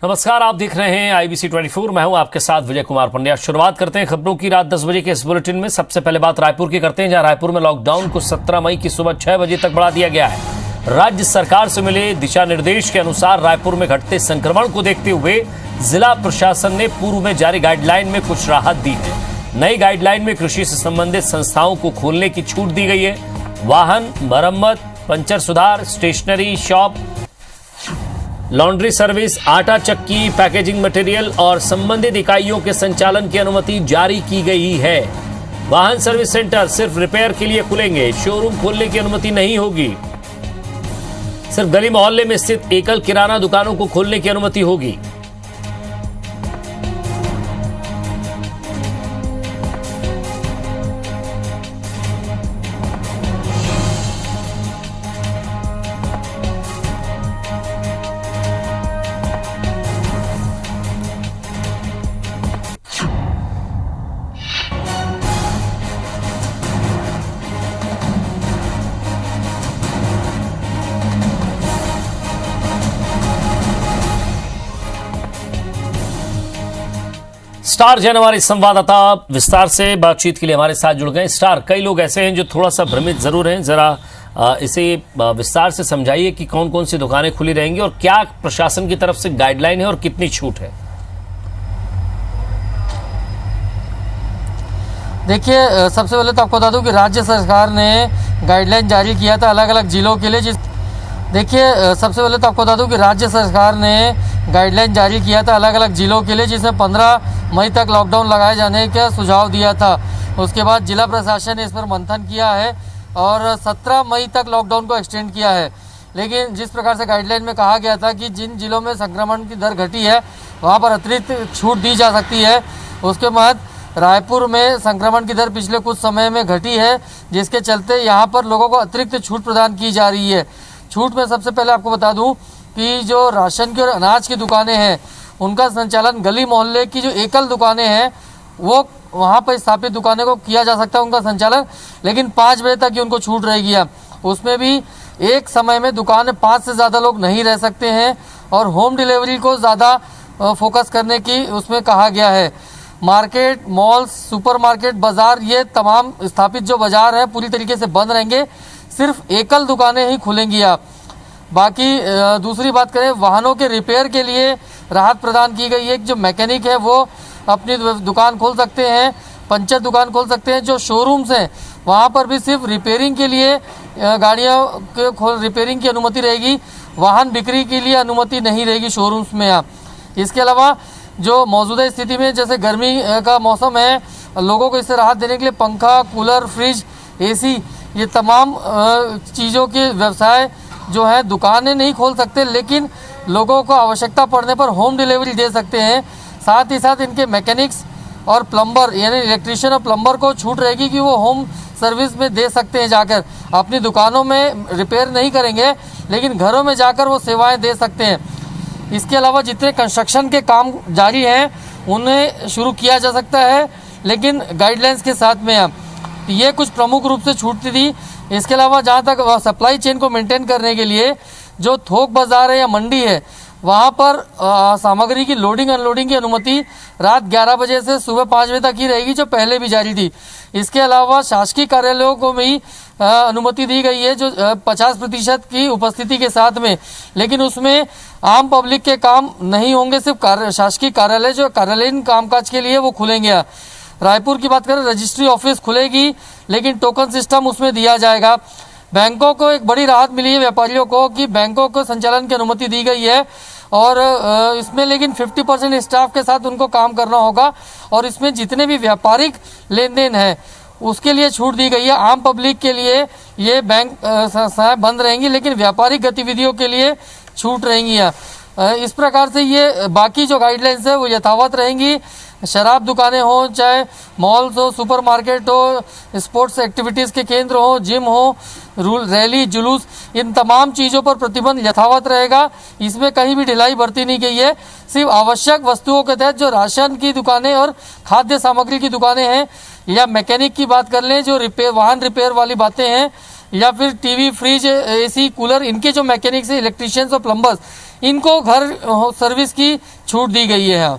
नमस्कार, आप देख रहे हैं IBC 24। मैं हूं आपके साथ विजय कुमार पंड्या। शुरुआत करते हैं खबरों की रात 10 बजे के इस बुलेटिन में। सबसे पहले बात रायपुर की करते हैं, जहां रायपुर में लॉकडाउन को 17 मई की सुबह 6 बजे तक बढ़ा दिया गया है। राज्य सरकार से मिले दिशा निर्देश के अनुसार रायपुर में घटते संक्रमण को देखते हुए जिला प्रशासन ने पूर्व में जारी गाइडलाइन में कुछ राहत दी है। नई गाइडलाइन में कृषि से संबंधित संस्थाओं को खोलने की छूट दी गई है। वाहन मरम्मत, पंचर सुधार, स्टेशनरी शॉप, लॉन्ड्री सर्विस, आटा चक्की, पैकेजिंग मटेरियल और संबंधित इकाइयों के संचालन की अनुमति जारी की गई है। वाहन सर्विस सेंटर सिर्फ रिपेयर के लिए खुलेंगे। शोरूम खोलने की अनुमति नहीं होगी। सिर्फ गली मोहल्ले में स्थित एकल किराना दुकानों को खोलने की अनुमति होगी। स्टार जैन हमारे संवाददाता विस्तार से बातचीत के लिए हमारे साथ जुड़ गए। स्टार, कई लोग ऐसे हैं जो थोड़ा सा भ्रमित जरूर हैं, जरा इसे विस्तार से समझाइए कि कौन कौन सी दुकानें खुली रहेंगी और क्या प्रशासन की तरफ से गाइडलाइन है और कितनी छूट है। देखिए, सबसे पहले तो आपको बता दूं कि राज्य सरकार ने गाइडलाइन जारी किया था अलग अलग जिलों के लिए। सबसे पहले तो आपको बता दूं कि राज्य सरकार ने गाइडलाइन जारी किया था अलग अलग जिलों के लिए, जिसमें 15 मई तक लॉकडाउन लगाए जाने का सुझाव दिया था। उसके बाद जिला प्रशासन ने इस पर मंथन किया है और 17 मई तक लॉकडाउन को एक्सटेंड किया है। लेकिन जिस प्रकार से गाइडलाइन में कहा गया था कि जिन जिलों में संक्रमण की दर घटी है वहाँ पर अतिरिक्त छूट दी जा सकती है, उसके बाद रायपुर में संक्रमण की दर पिछले कुछ समय में घटी है, जिसके चलते यहाँ पर लोगों को अतिरिक्त छूट प्रदान की जा रही है। छूट में सबसे पहले आपको बता दूं कि जो राशन की और अनाज की दुकानें हैं उनका संचालन गली मोहल्ले की जो एकल दुकानें हैं वो वहाँ पर स्थापित दुकानें को किया जा सकता है उनका संचालन, लेकिन 5 बजे तक ही उनको छूट रहेगी। उसमें भी एक समय में दुकान में 5 से ज़्यादा लोग नहीं रह सकते हैं और होम डिलीवरी को ज़्यादा फोकस करने की उसमें कहा गया है। मार्केट, मॉल्स, सुपरमार्केट, बाज़ार, ये तमाम स्थापित जो बाज़ार है पूरी तरीके से बंद रहेंगे। सिर्फ एकल दुकानें ही खुलेंगी। बाकी दूसरी बात करें, वाहनों के रिपेयर के लिए राहत प्रदान की गई है। जो मैकेनिक है वो अपनी दुकान खोल सकते हैं, पंचर दुकान खोल सकते हैं। जो शोरूम्स हैं वहाँ पर भी सिर्फ रिपेयरिंग के लिए गाड़ियों के रिपेयरिंग की अनुमति रहेगी। वाहन बिक्री के लिए अनुमति नहीं रहेगी शोरूम्स में। इसके अलावा जो मौजूदा स्थिति में जैसे गर्मी का मौसम है, लोगों को इससे राहत देने के लिए पंखा, कूलर, फ्रिज, AC, ये तमाम चीज़ों के व्यवसाय जो है दुकानें नहीं खोल सकते, लेकिन लोगों को आवश्यकता पड़ने पर होम डिलीवरी दे सकते हैं। साथ ही साथ इनके मैकेनिक्स और प्लम्बर यानी इलेक्ट्रीशियन और प्लम्बर को छूट रहेगी कि वो होम सर्विस में दे सकते हैं, जाकर अपनी दुकानों में रिपेयर नहीं करेंगे लेकिन घरों में जाकर वो सेवाएं दे सकते हैं। इसके अलावा जितने कंस्ट्रक्शन के काम जारी हैं उन्हें शुरू किया जा सकता है, लेकिन गाइडलाइंस के साथ में। ये कुछ प्रमुख रूप से छूट थी। इसके अलावा जहाँ तक सप्लाई चेन को मेंटेन करने के लिए जो थोक बाजार है या मंडी है वहाँ पर सामग्री की लोडिंग अनलोडिंग की अनुमति रात 11 बजे से सुबह 5 बजे तक ही रहेगी, जो पहले भी जारी थी। इसके अलावा शासकीय कार्यालयों को भी अनुमति दी गई है जो 50% की उपस्थिति के साथ में, लेकिन उसमें आम पब्लिक के काम नहीं होंगे। सिर्फ शासकीय कार्यालय जो कार्यालयीन कामकाज के लिए वो खुलेंगे। रायपुर की बात करें, रजिस्ट्री ऑफिस खुलेगी लेकिन टोकन सिस्टम उसमें दिया जाएगा। बैंकों को एक बड़ी राहत मिली है व्यापारियों को कि बैंकों को संचालन की अनुमति दी गई है और इसमें लेकिन 50% स्टाफ के साथ उनको काम करना होगा और इसमें जितने भी व्यापारिक लेन देन है उसके लिए छूट दी गई है। आम पब्लिक के लिए ये बैंक संस्थाएं बंद रहेंगी लेकिन व्यापारिक गतिविधियों के लिए छूट रहेंगी। इस प्रकार से ये बाकी जो गाइडलाइंस है वो यथावत रहेंगी। शराब दुकानें हो, चाहे मॉल्स हो, सुपरमार्केट हो, स्पोर्ट्स एक्टिविटीज़ के केंद्र हो, जिम हो, रैली, जुलूस, इन तमाम चीज़ों पर प्रतिबंध यथावत रहेगा। इसमें कहीं भी ढिलाई बरती नहीं गई है। सिर्फ आवश्यक वस्तुओं के तहत जो राशन की दुकानें और खाद्य सामग्री की दुकानें हैं या मैकेनिक की बात कर लें, जो वाहन रिपेयर वाली बातें हैं, या फिर टीवी, फ्रिज, AC, कूलर, इनके जो मैकेनिक्स हैं, इलेक्ट्रीशियंस और प्लम्बर्स, इनको घर सर्विस की छूट दी गई है।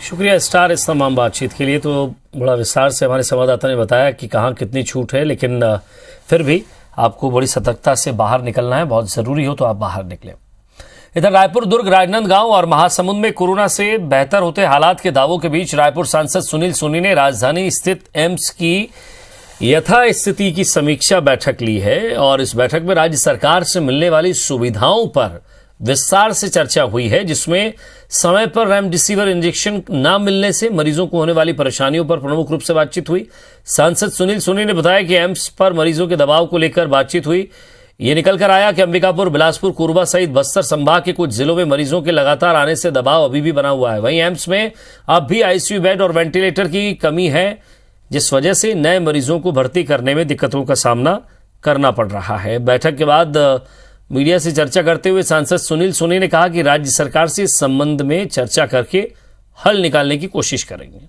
शुक्रिया स्टार इस तमाम बातचीत के लिए। तो बड़ा विस्तार से हमारे संवाददाता ने बताया कि कहाँ कितनी छूट है, लेकिन फिर भी आपको बड़ी सतर्कता से बाहर निकलना है। बहुत ज़रूरी हो तो आप बाहर निकलें। इधर रायपुर, दुर्ग, राजनांदगांव और महासमुंद में कोरोना से बेहतर होते हालात के दावों के बीच रायपुर सांसद सुनील सोनी ने राजधानी स्थित एम्स की यथास्थिति की समीक्षा बैठक ली है और इस बैठक में राज्य सरकार से मिलने वाली सुविधाओं पर विस्तार से चर्चा हुई है, जिसमें समय पर रेमडेसिविर इंजेक्शन न मिलने से मरीजों को होने वाली परेशानियों पर प्रमुख रूप से बातचीत हुई। सांसद सुनील सोनी ने बताया कि एम्स पर मरीजों के दबाव को लेकर बातचीत हुई। ये निकल कर आया कि अंबिकापुर, बिलासपुर, कोरबा सहित बस्तर संभाग के कुछ जिलों में मरीजों के लगातार आने से दबाव अभी भी बना हुआ है। वहीं एम्स में अब भी आईसीयू बेड और वेंटिलेटर की कमी है, जिस वजह से नए मरीजों को भर्ती करने में दिक्कतों का सामना करना पड़ रहा है। बैठक के बाद मीडिया से चर्चा करते हुए सांसद सुनील सोनी ने कहा कि राज्य सरकार से इस संबंध में चर्चा करके हल निकालने की कोशिश करेंगे।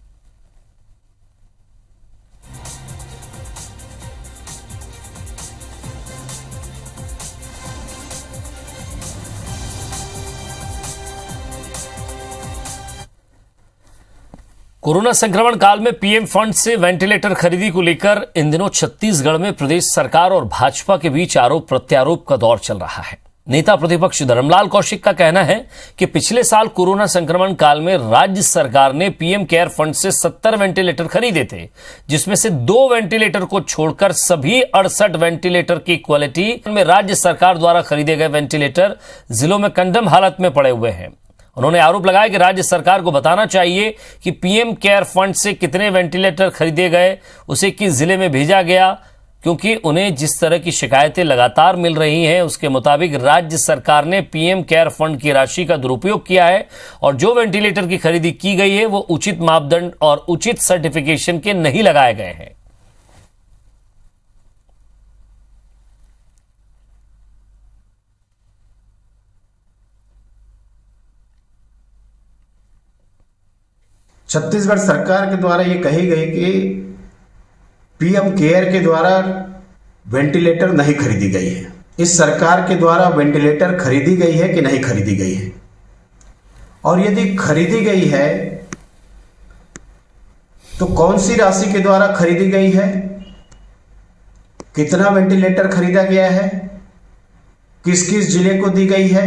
कोरोना संक्रमण काल में पीएम फंड से वेंटिलेटर खरीदी को लेकर इन दिनों छत्तीसगढ़ में प्रदेश सरकार और भाजपा के बीच आरोप प्रत्यारोप का दौर चल रहा है। नेता प्रतिपक्ष धर्मलाल कौशिक का कहना है कि पिछले साल कोरोना संक्रमण काल में राज्य सरकार ने पीएम केयर फंड से 70 वेंटिलेटर खरीदे थे, जिसमें से 2 वेंटिलेटर को छोड़कर सभी 68 वेंटिलेटर की क्वालिटी में राज्य सरकार द्वारा खरीदे गए वेंटिलेटर जिलों में कंडम हालत में पड़े हुए हैं। उन्होंने आरोप लगाया कि राज्य सरकार को बताना चाहिए कि पीएम केयर फंड से कितने वेंटिलेटर खरीदे गए, उसे किस जिले में भेजा गया, क्योंकि उन्हें जिस तरह की शिकायतें लगातार मिल रही हैं उसके मुताबिक राज्य सरकार ने पीएम केयर फंड की राशि का दुरुपयोग किया है और जो वेंटिलेटर की खरीदी की गई है वो उचित मापदंड और उचित सर्टिफिकेशन के नहीं लगाए गए हैं। छत्तीसगढ़ सरकार के द्वारा ये कही गई कि पीएम केयर के द्वारा वेंटिलेटर नहीं खरीदी गई है। इस सरकार के द्वारा वेंटिलेटर खरीदी गई है कि नहीं खरीदी गई है, और यदि खरीदी गई है तो कौन सी राशि के द्वारा खरीदी गई है, कितना वेंटिलेटर खरीदा गया है, किस किस जिले को दी गई है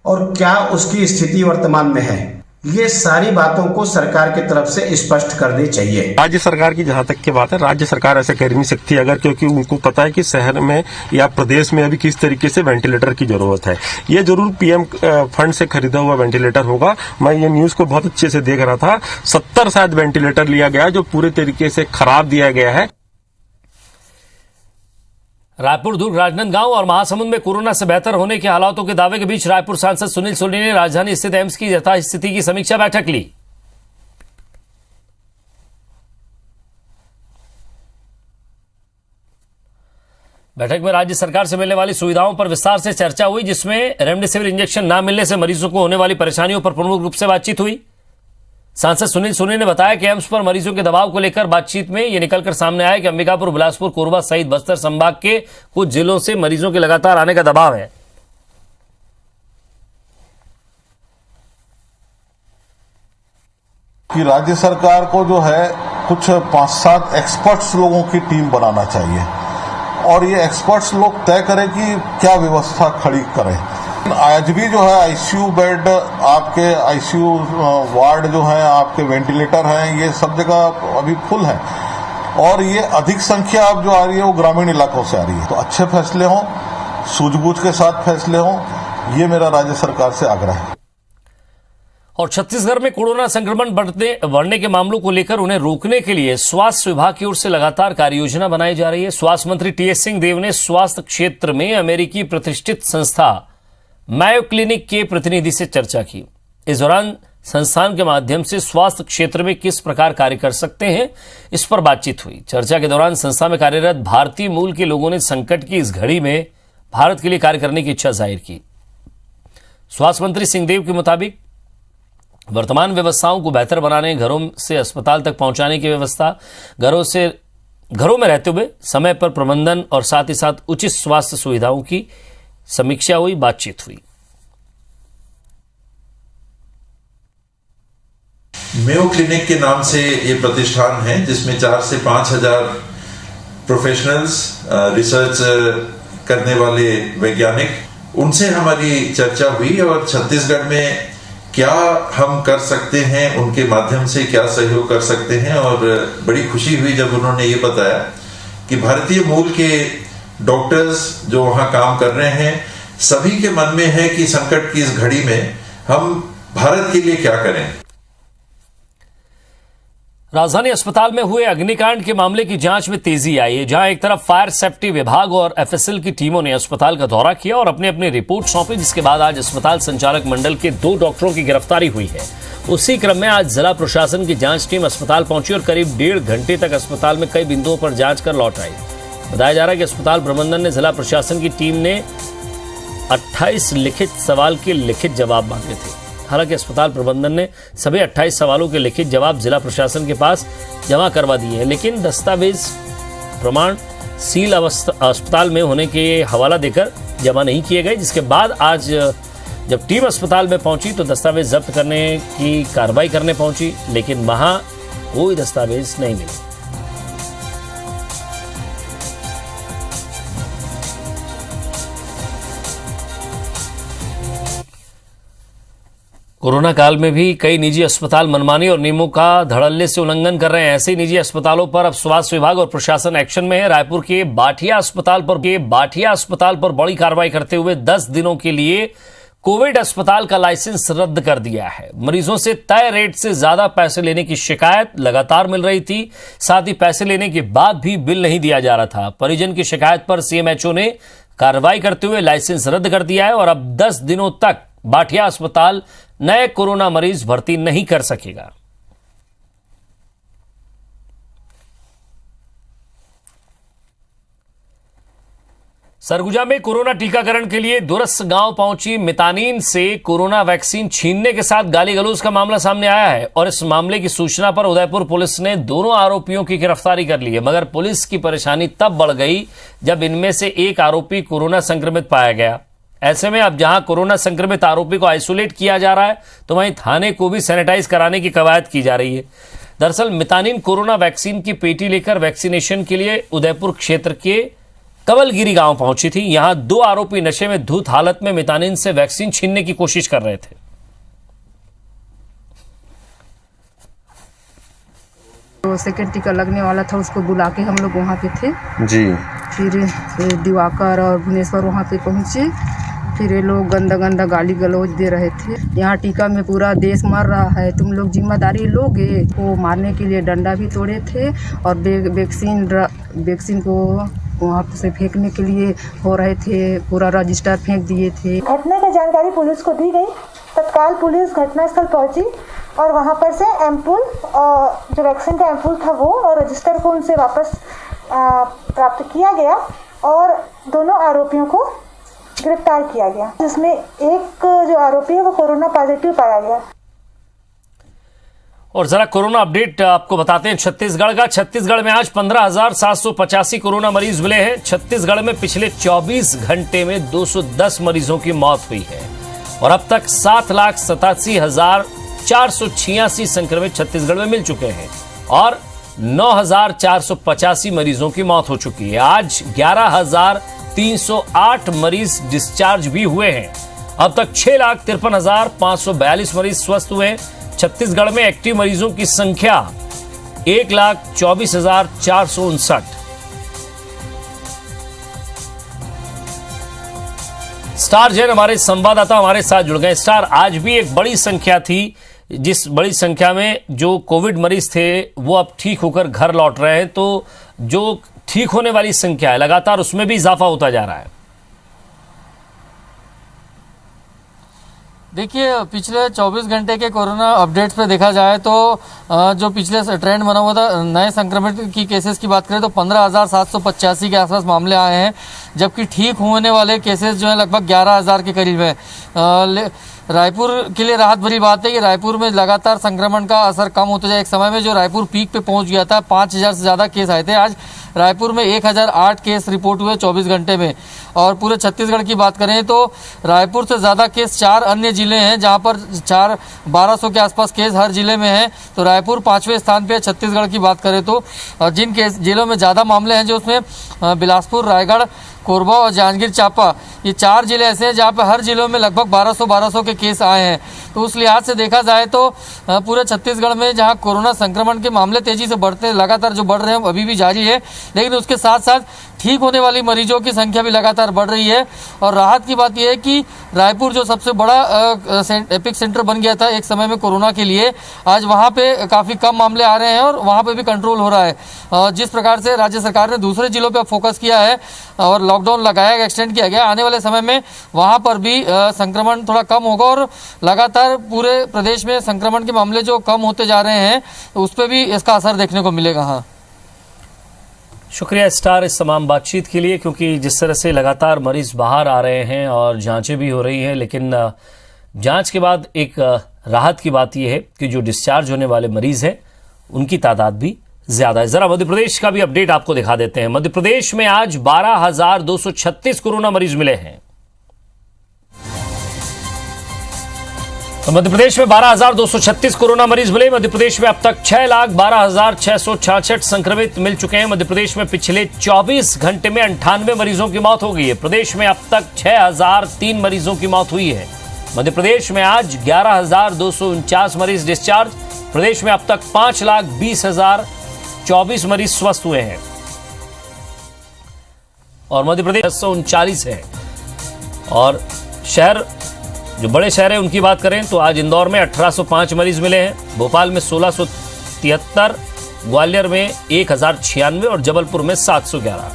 और क्या उसकी स्थिति वर्तमान में है, ये सारी बातों को सरकार की तरफ से स्पष्ट करनी चाहिए। राज्य सरकार की जहां तक की बात है, राज्य सरकार ऐसा कर नहीं सकती अगर, क्योंकि उनको पता है कि शहर में या प्रदेश में अभी किस तरीके से वेंटिलेटर की जरूरत है। ये जरूर पीएम फंड से खरीदा हुआ वेंटिलेटर होगा। मैं ये न्यूज को बहुत अच्छे से देख रहा था। 70 शायद वेंटिलेटर लिया गया जो पूरे तरीके से खराब दिया गया है। रायपुर, दुर्ग, राजनांदगांव और महासमुंद में कोरोना से बेहतर होने के हालातों के दावे के बीच रायपुर सांसद सुनील सोनी ने राजधानी स्थित एम्स की यथास्थिति की समीक्षा बैठक ली। बैठक में राज्य सरकार से मिलने वाली सुविधाओं पर विस्तार से चर्चा हुई, जिसमें रेमडेसिविर इंजेक्शन न मिलने से मरीजों को होने वाली परेशानियों पर प्रमुख रूप से बातचीत हुई। सांसद सुनील सोनी ने बताया कि एम्स पर मरीजों के दबाव को लेकर बातचीत में यह निकलकर सामने आया कि अंबिकापुर, बिलासपुर, कोरबा सहित बस्तर संभाग के कुछ जिलों से मरीजों के लगातार आने का दबाव है। कि राज्य सरकार को जो है कुछ 5-7 एक्सपर्ट्स लोगों की टीम बनाना चाहिए और ये एक्सपर्ट्स लोग तय करें कि क्या व्यवस्था खड़ी करें। आज भी जो है आईसीयू बेड, आपके आईसीयू वार्ड जो है, आपके वेंटिलेटर हैं, ये सब जगह अभी फुल है और ये अधिक संख्या अब जो आ रही है वो ग्रामीण इलाकों से आ रही है। तो अच्छे फैसले हों, सूझबूझ के साथ फैसले हों, ये मेरा राज्य सरकार से आग्रह है। और छत्तीसगढ़ में कोरोना संक्रमण बढ़ने के मामलों को लेकर उन्हें रोकने के लिए स्वास्थ्य विभाग की ओर से लगातार कार्ययोजना बनाई जा रही है। स्वास्थ्य मंत्री टीएस सिंहदेव ने स्वास्थ्य क्षेत्र में अमेरिकी प्रतिष्ठित संस्था मायो क्लिनिक के प्रतिनिधि से चर्चा की। इस दौरान संस्थान के माध्यम से स्वास्थ्य क्षेत्र में किस प्रकार कार्य कर सकते हैं, इस पर बातचीत हुई। चर्चा के दौरान संस्था में कार्यरत भारतीय मूल के लोगों ने संकट की इस घड़ी में भारत के लिए कार्य करने की इच्छा जाहिर की। स्वास्थ्य मंत्री सिंहदेव के मुताबिक वर्तमान व्यवस्थाओं को बेहतर बनाने, घरों से अस्पताल तक पहुंचाने की व्यवस्था, घरों में रहते हुए समय पर प्रबंधन और साथ ही साथ उचित स्वास्थ्य सुविधाओं की समीक्षा हुई, बातचीत हुई। मेयो क्लिनिक के नाम से ये प्रतिष्ठान है जिसमें 4 से 5 हजार प्रोफेशनल्स, रिसर्च करने वाले वैज्ञानिक, उनसे हमारी चर्चा हुई और छत्तीसगढ़ में क्या हम कर सकते हैं, उनके माध्यम से क्या सहयोग कर सकते हैं। और बड़ी खुशी हुई जब उन्होंने ये बताया कि भारतीय मूल के डॉक्टर्स जो वहाँ काम कर रहे हैं, सभी के मन में है कि संकट की इस घड़ी में हम भारत के लिए क्या करें। राजधानी अस्पताल में हुए अग्निकांड के मामले की जांच में तेजी आई है, जहां एक तरफ फायर सेफ्टी विभाग और एफएसएल की टीमों ने अस्पताल का दौरा किया और अपनी अपनी रिपोर्ट सौंपी, जिसके बाद आज अस्पताल संचालक मंडल के 2 डॉक्टरों की गिरफ्तारी हुई है। उसी क्रम में आज जिला प्रशासन की जांच टीम अस्पताल पहुंची और करीब 1.5 घंटे तक अस्पताल में कई बिंदुओं पर जांच कर लौट आई। बताया जा रहा है कि अस्पताल प्रबंधन ने जिला प्रशासन की टीम ने 28 लिखित सवाल के लिखित जवाब मांगे थे। हालांकि अस्पताल प्रबंधन ने सभी 28 सवालों के लिखित जवाब जिला प्रशासन के पास जमा करवा दिए हैं, लेकिन दस्तावेज प्रमाण सील अस्पताल में होने के हवाला देकर जमा नहीं किए गए, जिसके बाद आज जब टीम अस्पताल में पहुंची तो दस्तावेज जब्त करने की कार्रवाई करने पहुंची, लेकिन वहां कोई दस्तावेज नहीं मिले। कोरोना काल में भी कई निजी अस्पताल मनमानी और नियमों का धड़ल्ले से उल्लंघन कर रहे हैं। ऐसे निजी अस्पतालों पर अब स्वास्थ्य विभाग और प्रशासन एक्शन में है। रायपुर के बाठिया अस्पताल पर बड़ी कार्रवाई करते हुए 10 दिनों के लिए कोविड अस्पताल का लाइसेंस रद्द कर दिया है। मरीजों से तय रेट से ज्यादा पैसे लेने की शिकायत लगातार मिल रही थी, साथ ही पैसे लेने के बाद भी बिल नहीं दिया जा रहा था। परिजन की शिकायत पर सीएमएचओ ने कार्रवाई करते हुए लाइसेंस रद्द कर दिया है और अब 10 दिनों तक बाठिया अस्पताल नए कोरोना मरीज भर्ती नहीं कर सकेगा। सरगुजा में कोरोना टीकाकरण के लिए दुरस गांव पहुंची मितानिन से कोरोना वैक्सीन छीनने के साथ गाली गलौज का मामला सामने आया है और इस मामले की सूचना पर उदयपुर पुलिस ने दोनों आरोपियों की गिरफ्तारी कर ली है। मगर पुलिस की परेशानी तब बढ़ गई जब इनमें से एक आरोपी कोरोना संक्रमित पाया गया। ऐसे में अब जहां कोरोना संक्रमित आरोपी को आइसोलेट किया जा रहा है, तो वहीं थाने को भी सैनिटाइज कराने की कवायद की जा रही है। दरअसल मितानिन कोरोना वैक्सीन की पेटी लेकर वैक्सीनेशन के लिए उदयपुर क्षेत्र के कवलगिरी गांव पहुंची थी। यहां 2 आरोपी नशे में धुत हालत में मितानिन से वैक्सीन छीनने की कोशिश कर रहे थे। तो सेकेंड टीका लगने वाला था, उसको बुला के हम लोग वहाँ पे थे जी। फिर दिवाकर और भुवनेश्वर वहाँ पे पहुँचे। फिर ये लोग गंदा गाली गलौज दे रहे थे, यहाँ टीका में पूरा देश मर रहा है, तुम लोग जिम्मेदारी लोगे। वो मारने के लिए डंडा भी तोड़े थे और वैक्सीन को वहाँ से फेंकने के लिए हो रहे थे, पूरा रजिस्टर फेंक दिए थे। घटना की जानकारी पुलिस को दी गई। तत्काल पुलिस घटनास्थल पहुंची और वहां पर से एम्पूल, जो वैक्सीन का एम्पूल था वो और रजिस्टर को उनसे वापस प्राप्त किया गया और दोनों आरोपियों को गिरफ्तार किया गया, जिसमें एक जो आरोपी है वो कोरोना पॉजिटिव पाया गया। और जरा कोरोना अपडेट आपको बताते हैं छत्तीसगढ़ का। छत्तीसगढ़ में आज 15,785 कोरोना मरीज मिले हैं। छत्तीसगढ़ में पिछले 24 घंटे में 210 मरीजों की मौत हुई है और अब तक 7,87,486 संक्रमित छत्तीसगढ़ में मिल चुके हैं और 9,485 मरीजों की मौत हो चुकी है। आज 11,308 मरीज डिस्चार्ज भी हुए हैं। अब तक 6,53,542 मरीज स्वस्थ हुए हैं। छत्तीसगढ़ में एक्टिव मरीजों की संख्या 1,24,459। स्टार जैन हमारे संवाददाता हमारे साथ जुड़ गए। स्टार, आज भी एक बड़ी संख्या थी, जिस बड़ी संख्या में जो कोविड मरीज थे वो अब ठीक होकर घर लौट रहे हैं, तो जो ठीक होने वाली संख्या है लगातार उसमें भी इजाफा होता जा रहा है। देखिए, पिछले 24 घंटे के कोरोना अपडेट्स पे देखा जाए तो जो पिछले ट्रेंड बना हुआ था, नए संक्रमित की केसेस की बात करें तो 15,785 के आसपास मामले आए हैं, जबकि ठीक होने वाले केसेस जो है लगभग 11,000 के करीब है। रायपुर के लिए राहत भरी बात है कि रायपुर में लगातार संक्रमण का असर कम होता जाए। एक समय में जो रायपुर पीक पे पहुंच गया था, 5000 से ज़्यादा केस आए थे, आज रायपुर में 1008 केस रिपोर्ट हुए 24 घंटे में। और पूरे छत्तीसगढ़ की बात करें तो रायपुर से ज़्यादा केस 4 अन्य ज़िले हैं, जहां पर 1200 के आसपास केस हर ज़िले में हैं। तो रायपुर 5वें स्थान पे है छत्तीसगढ़ की बात करें तो। जिन केस जिलों में ज़्यादा मामले हैं जो उसमें बिलासपुर, रायगढ़, कोरबा और जांजगीर चांपा, ये 4 जिले ऐसे हैं जहाँ पे हर जिलों में लगभग 1200 के केस आए हैं। तो उस लिहाज से देखा जाए तो पूरे छत्तीसगढ़ में जहाँ कोरोना संक्रमण के मामले तेजी से बढ़ते लगातार जो बढ़ रहे हैं अभी भी जारी है, लेकिन उसके साथ साथ ठीक होने वाली मरीजों की संख्या भी लगातार बढ़ रही है। और राहत की बात यह है कि रायपुर जो सबसे बड़ा एपिक सेंटर बन गया था एक समय में कोरोना के लिए, आज वहाँ पे काफ़ी कम मामले आ रहे हैं और वहाँ पे भी कंट्रोल हो रहा है। जिस प्रकार से राज्य सरकार ने दूसरे जिलों पे फोकस किया है और लॉकडाउन लगाया गया, एक्सटेंड किया गया, आने वाले समय में वहाँ पर भी संक्रमण थोड़ा कम होगा और लगातार पूरे प्रदेश में संक्रमण के मामले जो कम होते जा रहे हैं उस पर भी इसका असर देखने को मिलेगा। हाँ, शुक्रिया स्टार इस तमाम बातचीत के लिए, क्योंकि जिस तरह से लगातार मरीज बाहर आ रहे हैं और जांचें भी हो रही हैं, लेकिन जांच के बाद एक राहत की बात यह है कि जो डिस्चार्ज होने वाले मरीज हैं उनकी तादाद भी ज्यादा है। जरा मध्य प्रदेश का भी अपडेट आपको दिखा देते हैं। मध्य प्रदेश में आज 12,236 कोरोना मरीज मिले हैं। तो मध्य प्रदेश में 12,236 कोरोना मरीज मिले। मध्य प्रदेश में अब तक 6,12,666 संक्रमित मिल चुके हैं। मध्य प्रदेश में पिछले 24 घंटे में 98 मरीजों की मौत हो गई है। प्रदेश में अब तक 6,003 मरीजों की मौत हुई है। मध्य प्रदेश में आज 11,249 मरीज डिस्चार्ज। प्रदेश में अब तक 5,20,024 मरीज स्वस्थ हुए हैं और मध्य प्रदेश 639 है। और शहर जो बड़े शहर हैं उनकी बात करें तो आज इंदौर में 1805 मरीज मिले हैं, भोपाल में 1673, ग्वालियर में 1096 और जबलपुर में 711।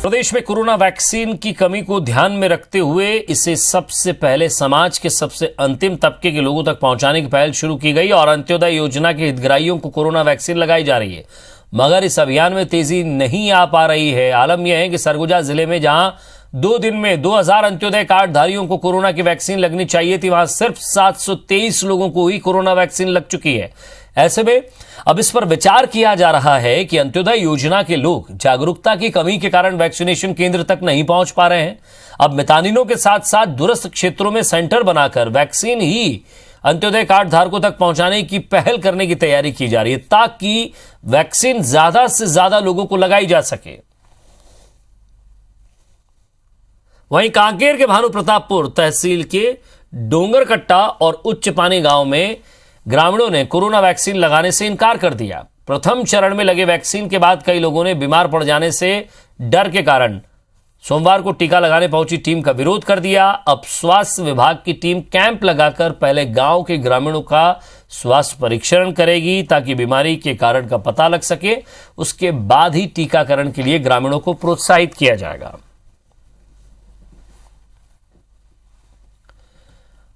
प्रदेश में कोरोना वैक्सीन की कमी को ध्यान में रखते हुए इसे सबसे पहले समाज के सबसे अंतिम तबके के लोगों तक पहुंचाने की पहल शुरू की गई और अंत्योदय योजना के हितग्राहियों को कोरोना वैक्सीन लगाई जा रही है। मगर इस अभियान में तेजी नहीं आ पा रही है। आलम यह है कि सरगुजा जिले में जहां 2 दिन में 2000 अंत्योदय कार्ड धारियों को कोरोना की वैक्सीन लगनी चाहिए थी, वहां सिर्फ 723 लोगों को ही कोरोना वैक्सीन लग चुकी है। ऐसे में अब इस पर विचार किया जा रहा है कि अंत्योदय योजना के लोग जागरूकता की कमी के कारण वैक्सीनेशन केंद्र तक नहीं पहुंच पा रहे हैं। अब मितानिनों के साथ साथ दूरस्थ क्षेत्रों में सेंटर बनाकर वैक्सीन ही अंत्योदय कार्ड धारकों तक पहुंचाने की पहल करने की तैयारी की जा रही है ताकि वैक्सीन ज्यादा से ज्यादा लोगों को लगाई जा सके। वहीं कांकेर के भानु प्रतापपुर तहसील के डोंगरकट्टा और उच्च पानी गांव में ग्रामीणों ने कोरोना वैक्सीन लगाने से इनकार कर दिया। प्रथम चरण में लगे वैक्सीन के बाद कई लोगों ने बीमार पड़ जाने से डर के कारण सोमवार को टीका लगाने पहुंची टीम का विरोध कर दिया। अब स्वास्थ्य विभाग की टीम कैंप लगाकर पहले गांव के ग्रामीणों का स्वास्थ्य परीक्षण करेगी ताकि बीमारी के कारण का पता लग सके। उसके बाद ही टीकाकरण के लिए ग्रामीणों को प्रोत्साहित किया जाएगा।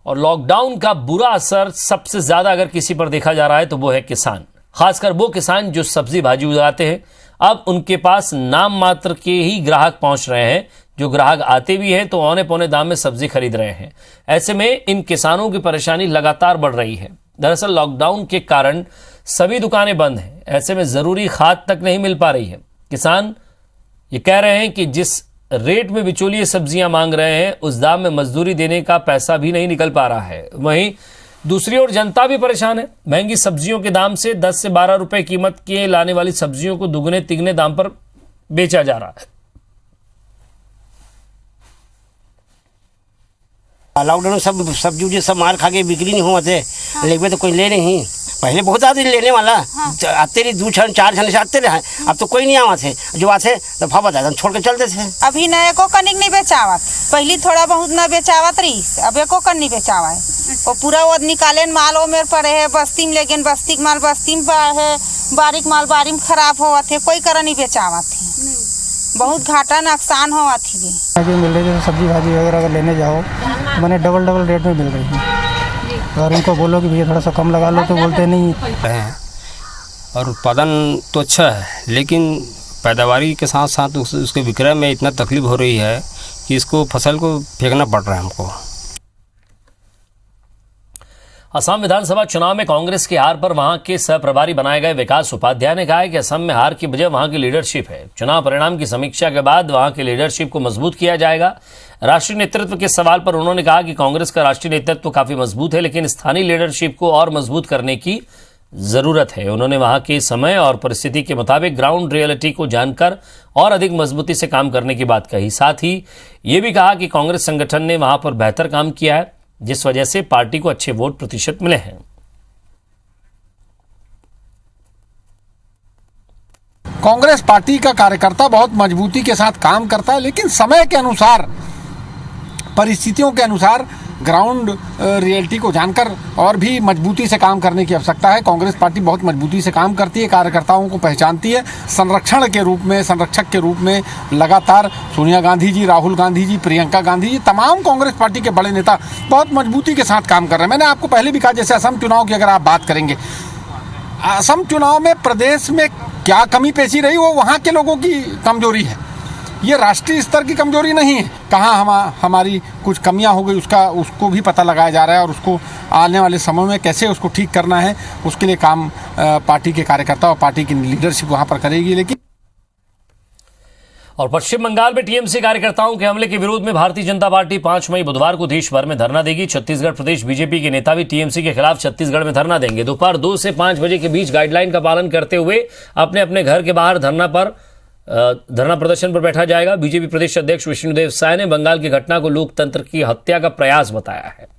और लॉकडाउन का बुरा असर सबसे ज्यादा अगर किसी पर देखा जा रहा है तो वो है किसान, खासकर वो किसान जो सब्जी भाजी उगाते हैं। अब उनके पास नाम मात्र के ही ग्राहक पहुंच रहे हैं। जो ग्राहक आते भी हैं तो औने पौने दाम में सब्जी खरीद रहे हैं। ऐसे में इन किसानों की परेशानी लगातार बढ़ रही है। दरअसल लॉकडाउन के कारण सभी दुकानें बंद हैं। ऐसे में जरूरी खाद तक नहीं मिल पा रही है। किसान ये कह रहे हैं कि जिस रेट में बिचौलिए सब्जियां मांग रहे हैं उस दाम में मजदूरी देने का पैसा भी नहीं निकल पा रहा है। वहीं दूसरी ओर जनता भी परेशान है। महंगी सब्जियों के दाम से 10 से 12 रुपए कीमत के लाने वाली सब्जियों को दुगने तिगने दाम पर बेचा जा रहा है। लॉकडाउन में सब सब्जी उब्जी सब मार खा के बिक्री नहीं हुआ थे। लेकिन तो कोई ले नहीं। पहले बहुत आदमी लेने वाला आते रही 2 छन 4 छन से आते रहे। अब तो कोई नहीं आवा थे। जो आते तो भाव बता छोड़ के चलते थे। अभी न एको कनिक नहीं बेचावत। पहली थोड़ा बहुत न बेचावत रही, अब एको कन नहीं बेचावा है। वो पूरा वो निकाले माल वो मेरे पड़े है बस्ती में, लेकिन बस्ती माल बस्ती में है, बारीक माल बारी में खराब हुआ थे। कोई कर नहीं बेचावा थे। बहुत घाटा नुकसान हुआ थी। मिल रही है सब्जी भाजी वगैरह अगर लेने जाओ मैंने डबल रेट में मिल रही है। और उनको बोलो कि भैया थोड़ा सा कम लगा लो तो बोलते नहीं हैं। और उत्पादन तो अच्छा है लेकिन पैदावारी के साथ साथ उसके विक्रय में इतना तकलीफ हो रही है कि इसको फसल को फेंकना पड़ रहा है हमको। असम विधानसभा चुनाव में कांग्रेस की हार पर वहां के सह प्रभारी बनाए गए विकास उपाध्याय ने कहा है कि असम में हार की वजह वहां की लीडरशिप है। चुनाव परिणाम की समीक्षा के बाद वहां की लीडरशिप को मजबूत किया जाएगा। राष्ट्रीय नेतृत्व के सवाल पर उन्होंने कहा कि कांग्रेस का राष्ट्रीय नेतृत्व काफी मजबूत है, लेकिन स्थानीय लीडरशिप को और मजबूत करने की जरूरत है। उन्होंने वहां के समय और परिस्थिति के मुताबिक ग्राउंड रियलिटी को जानकर और अधिक मजबूती से काम करने की बात कही। साथ ही ये भी कहा कि कांग्रेस संगठन ने वहां पर बेहतर काम किया है, जिस वजह से पार्टी को अच्छे वोट प्रतिशत मिले हैं। कांग्रेस पार्टी का कार्यकर्ता बहुत मजबूती के साथ काम करता है, लेकिन समय के अनुसार, परिस्थितियों के अनुसार ग्राउंड रियलिटी को जानकर और भी मजबूती से काम करने की आवश्यकता है। कांग्रेस पार्टी बहुत मजबूती से काम करती है, कार्यकर्ताओं को पहचानती है। संरक्षण के रूप में, संरक्षक के रूप में लगातार सोनिया गांधी जी, राहुल गांधी जी, प्रियंका गांधी जी, तमाम कांग्रेस पार्टी के बड़े नेता बहुत मजबूती के साथ काम कर रहे हैं। मैंने आपको पहले भी कहा, जैसे असम चुनाव की अगर आप बात करेंगे, असम चुनाव में प्रदेश में क्या कमी पेशी रही वो वहाँ के लोगों की कमजोरी है, ये राष्ट्रीय स्तर की कमजोरी नहीं है। कहाँ हमारी कुछ कमियां हो गई उसको भी पता लगाया जा रहा है और उसको आने वाले समय में कैसे उसको ठीक करना है, उसके लिए काम पार्टी के कार्यकर्ता और पार्टी की लीडरशिप वहां पर करेगी। लेकिन और पश्चिम बंगाल में टीएमसी कार्यकर्ताओं के हमले के विरोध में भारतीय जनता पार्टी 5 मई बुधवार को देश भर में धरना देगी। छत्तीसगढ़ प्रदेश बीजेपी के नेता भी टीएमसी के खिलाफ छत्तीसगढ़ में धरना देंगे। दोपहर 2 से 5 बजे के बीच गाइडलाइन का पालन करते हुए अपने अपने घर के बाहर धरना प्रदर्शन पर बैठा जाएगा। बीजेपी प्रदेश अध्यक्ष विष्णुदेव साय ने बंगाल की घटना को लोकतंत्र की हत्या का प्रयास बताया है।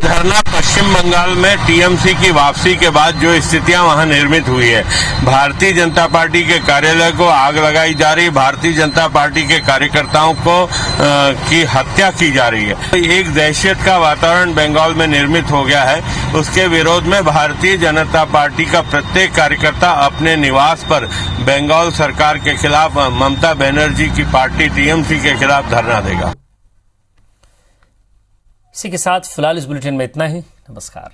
धरना पश्चिम बंगाल में टीएमसी की वापसी के बाद जो स्थितियां वहां निर्मित हुई है, भारतीय जनता पार्टी के कार्यालय को आग लगाई जा रही, भारतीय जनता पार्टी के कार्यकर्ताओं की हत्या की जा रही है। एक दहशत का वातावरण बंगाल में निर्मित हो गया है। उसके विरोध में भारतीय जनता पार्टी का प्रत्येक कार्यकर्ता अपने निवास पर बंगाल सरकार के खिलाफ, ममता बनर्जी की पार्टी टीएमसी के खिलाफ धरना देगा। इसी के साथ फिलहाल इस बुलेटिन में इतना ही। नमस्कार।